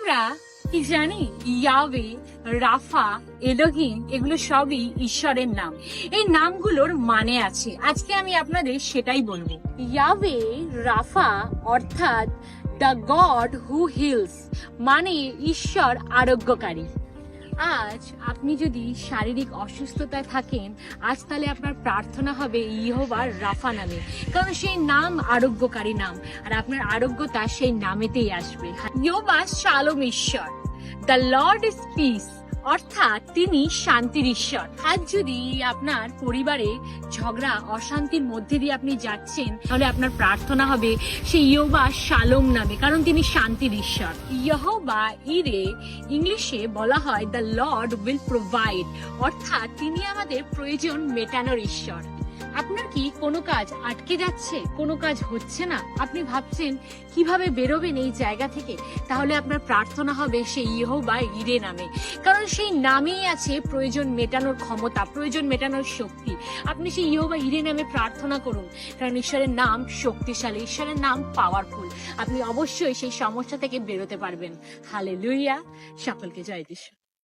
আমরা কি জানি ইয়াবে, রাফা, এলোহিম এগুলো সবই ঈশ্বরের নাম। এই নামগুলোর মানে আছে, আজকে আমি আপনাদের সেটাই বলবো। ইয়াবে, রাফা অর্থাৎ দ্য গড হু হিলস, মানে ঈশ্বর আরোগ্যকারী। আজ আপনি যদি শারীরিক অসুস্থতায় থাকেন, আজ তাহলে আপনার প্রার্থনা হবে ইহোবা রাফা নামে, কারণ সেই নাম আরোগ্যকারী নাম, আর আপনার আরোগ্যতা সেই নামেতেই আসবে। ইহোবা শালোম ঈশ্বর, দ্য লর্ড ইজ পিস, অর্থাৎ তিনি শান্তির ঈশ্বর। আজ যদি আপনার পরিবারে ঝগড়া অশান্তির মধ্যে দিয়ে আপনি যাচ্ছেন, তাহলে আপনার প্রার্থনা হবে সেই ইহোবা শালোম নামে, কারণ তিনি শান্তির ঈশ্বর। ইহোবা ইরে ইংলিশে বলা হয় দ্য লর্ড উইল প্রোভাইড, অর্থাৎ তিনি আমাদের প্রয়োজন মেটানোর ঈশ্বর। আপনার কি কোনো কাজ আটকে যাচ্ছে, কোনো কাজ হচ্ছে না, আপনি ভাবছেন কিভাবে বেরোবেন এই জায়গা থেকে, তাহলে আপনার প্রার্থনা হবে সেই ইহোবা ইরে নামে, কারণ সেই নামেই আছে প্রয়োজন মেটানোর ক্ষমতা, প্রয়োজন মেটানোর শক্তি। আপনি সেই ইহোবা ইরে নামে প্রার্থনা করুন, কারণ ঈশ্বরের নাম শক্তিশালী, ঈশ্বরের নাম পাওয়ারফুল। আপনি অবশ্যই সেই সমস্যা থেকে বেরোতে পারবেন। হালেলুয়া, সকলকে জয় যিশু।